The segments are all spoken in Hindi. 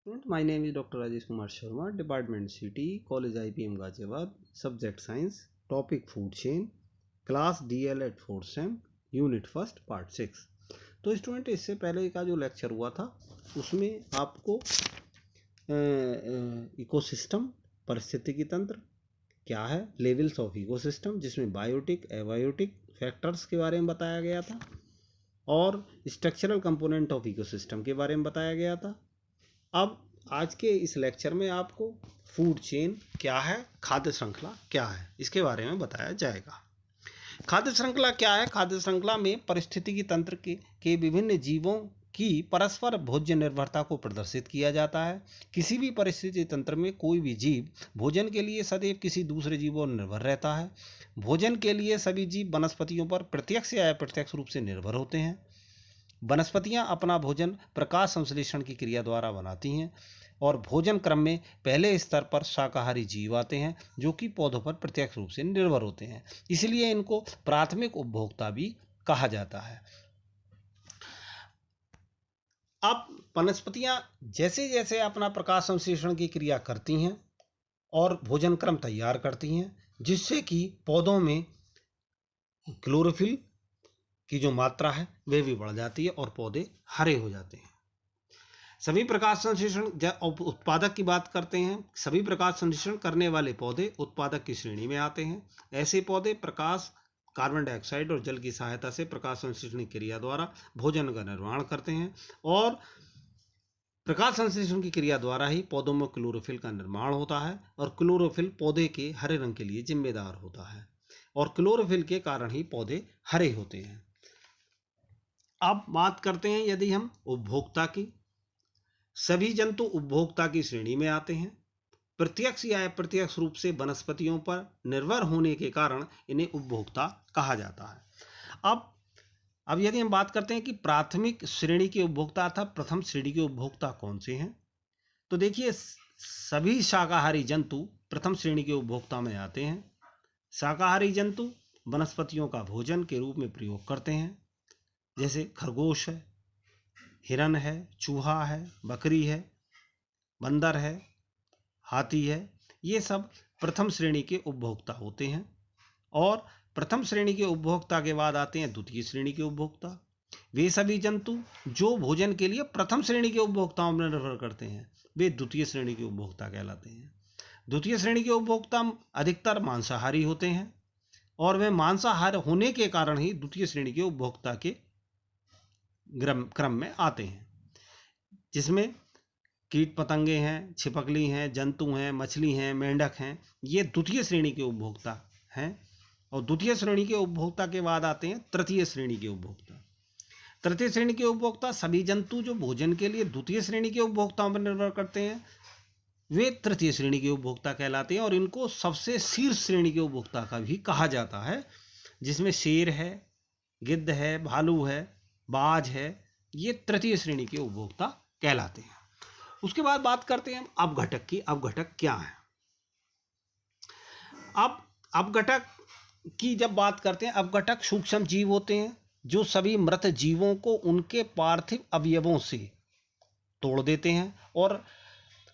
Student, my name is Dr. Rajesh Kumar Sharma, Department CT, College IPM Ghaziabad, Subject Science, Topic Food Chain, Class DL at 4th Sem, Unit First, Part 6। तो स्टूडेंट, इससे पहले का जो लेक्चर हुआ था उसमें आपको इकोसिस्टम, पारिस्थितिकी तंत्र क्या है, लेवल्स ऑफ इकोसिस्टम जिसमें बायोटिक, एबायोटिक फैक्टर्स के बारे में बताया गया था और स्ट्रक्चरल कंपोनेंट ऑफ इकोसिस्टम के बारे में बताया गया था। अब आज के इस लेक्चर में आपको फूड चेन क्या है, खाद्य श्रृंखला क्या है, इसके बारे में बताया जाएगा। खाद्य श्रृंखला क्या है? खाद्य श्रृंखला में पारिस्थितिकी तंत्र के विभिन्न जीवों की परस्पर भोज्य निर्भरता को प्रदर्शित किया जाता है। किसी भी परिस्थिति तंत्र में कोई भी जीव भोजन के लिए सदैव किसी दूसरे जीव पर निर्भर रहता है। भोजन के लिए सभी जीव वनस्पतियों पर प्रत्यक्ष या अप्रत्यक्ष रूप से निर्भर होते हैं। वनस्पतियां अपना भोजन प्रकाश संश्लेषण की क्रिया द्वारा बनाती हैं और भोजन क्रम में पहले स्तर पर शाकाहारी जीव आते हैं जो कि पौधों पर प्रत्यक्ष रूप से निर्भर होते हैं, इसलिए इनको प्राथमिक उपभोक्ता भी कहा जाता है। अब वनस्पतियां जैसे जैसे अपना प्रकाश संश्लेषण की क्रिया करती हैं और भोजन क्रम तैयार करती हैं, जिससे कि पौधों में क्लोरोफिल की जो मात्रा है वह भी बढ़ जाती है और पौधे हरे हो जाते हैं। सभी प्रकाश संश्लेषण उत्पादक की बात करते हैं। सभी प्रकाश संश्लेषण करने वाले पौधे उत्पादक की श्रेणी में आते हैं। ऐसे पौधे प्रकाश, कार्बन डाइऑक्साइड और जल की सहायता से प्रकाश संश्लेषण की क्रिया द्वारा भोजन का निर्माण करते हैं और प्रकाश संश्लेषण की क्रिया द्वारा ही पौधों में क्लोरोफिल का निर्माण होता है और क्लोरोफिल पौधे के हरे रंग के लिए जिम्मेदार होता है और क्लोरोफिल के कारण ही पौधे हरे होते हैं। अब बात करते हैं यदि हम उपभोक्ता की। सभी जंतु उपभोक्ता की श्रेणी में आते हैं। प्रत्यक्ष या अप्रत्यक्ष रूप से वनस्पतियों पर निर्भर होने के कारण इन्हें उपभोक्ता कहा जाता है। अब यदि हम बात करते हैं कि प्राथमिक श्रेणी के उपभोक्ता अर्थात प्रथम श्रेणी के उपभोक्ता कौन से हैं, तो देखिए सभी शाकाहारी जंतु प्रथम श्रेणी के उपभोक्ता में आते हैं। शाकाहारी जंतु वनस्पतियों का भोजन के रूप में प्रयोग करते हैं, जैसे खरगोश है, हिरन है, चूहा है, बकरी है, बंदर है, हाथी है। ये सब प्रथम श्रेणी के उपभोक्ता होते हैं और प्रथम श्रेणी के उपभोक्ता के बाद आते हैं द्वितीय श्रेणी के उपभोक्ता। वे सभी जंतु जो भोजन के लिए प्रथम श्रेणी के उपभोक्ताओं में निर्भर करते हैं वे द्वितीय श्रेणी के उपभोक्ता कहलाते हैं। द्वितीय श्रेणी के उपभोक्ता अधिकतर मांसाहारी होते हैं और वे मांसाहार होने के कारण ही द्वितीय श्रेणी के उपभोक्ता के क्रम में आते हैं, जिसमें कीट पतंगे हैं, छिपकली हैं, जंतु हैं, मछली हैं, मेंढक हैं। ये द्वितीय श्रेणी के उपभोक्ता हैं और द्वितीय श्रेणी के उपभोक्ता के बाद आते हैं तृतीय श्रेणी के उपभोक्ता। तृतीय श्रेणी के उपभोक्ता सभी जंतु जो भोजन के लिए द्वितीय श्रेणी के उपभोक्ताओं पर निर्भर करते हैं वे तृतीय श्रेणी के उपभोक्ता कहलाते हैं और इनको सबसे शीर्ष श्रेणी के उपभोक्ता का भी कहा जाता है, जिसमें शेर है, गिद्ध है, भालू है, बाज है। ये तृतीय श्रेणी के उपभोक्ता कहलाते हैं। उसके बाद बात करते हैं अपघटक की। अपघटक क्या है? अब अपघटक की जब बात करते हैं, अपघटक सूक्ष्म जीव होते हैं जो सभी मृत जीवों को उनके पार्थिव अवयवों से तोड़ देते हैं और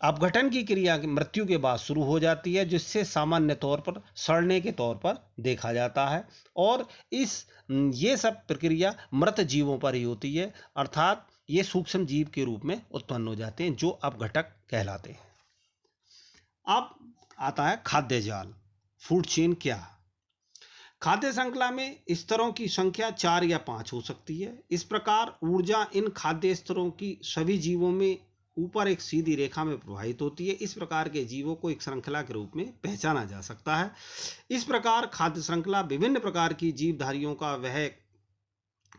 अपघटन की क्रिया मृत्यु के बाद शुरू हो जाती है, जिससे सामान्य तौर पर सड़ने के तौर पर देखा जाता है और ये सब प्रक्रिया मृत जीवों पर ही होती है, अर्थात ये सूक्ष्म जीव के रूप में उत्पन्न हो जाते हैं जो अपघटक कहलाते हैं। अब आता है खाद्य जाल। फूड चेन क्या है? खाद्य श्रृंखला में स्तरों की संख्या 4 या 5 हो सकती है। इस प्रकार ऊर्जा इन खाद्य स्तरों की सभी जीवों में ऊपर एक सीधी रेखा में प्रवाहित होती है। इस प्रकार के जीवों को एक श्रृंखला के रूप में पहचाना जा सकता है। इस प्रकार खाद्य श्रृंखला विभिन्न प्रकार की जीवधारियों का वह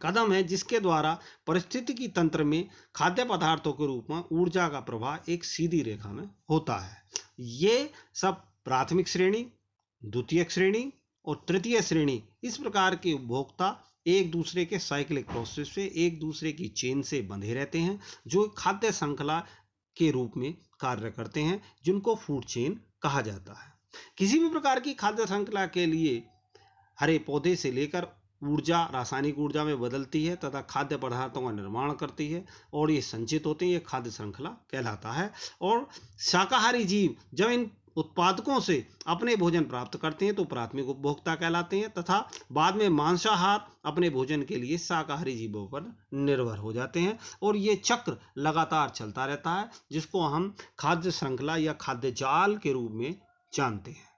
कदम है जिसके द्वारा पारिस्थितिकी तंत्र में खाद्य पदार्थों के रूप में ऊर्जा का प्रवाह एक सीधी रेखा में होता है। ये सब प्राथमिक श्रेणी, द्वितीयक श्रेणी और तृतीय श्रेणी, इस प्रकार के उपभोक्ता एक दूसरे के साइक्लिक प्रोसेस से, एक दूसरे की चेन से बंधे रहते हैं जो खाद्य श्रृंखला के रूप में कार्य करते हैं, जिनको फूड चेन कहा जाता है। किसी भी प्रकार की खाद्य श्रृंखला के लिए हरे पौधे से लेकर ऊर्जा रासायनिक ऊर्जा में बदलती है तथा खाद्य पदार्थों का निर्माण करती है और ये संचित होते हैं। ये खाद्य श्रृंखला कहलाता है। और शाकाहारी जीव जब इन उत्पादकों से अपने भोजन प्राप्त करते हैं तो प्राथमिक उपभोक्ता कहलाते हैं तथा बाद में मांसाहार अपने भोजन के लिए शाकाहारी जीवों पर निर्भर हो जाते हैं। और ये चक्र लगातार चलता रहता है, जिसको हम खाद्य श्रृंखला या खाद्य जाल के रूप में जानते हैं।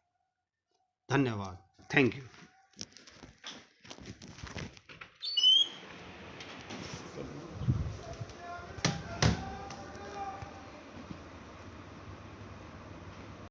धन्यवाद। Thank you.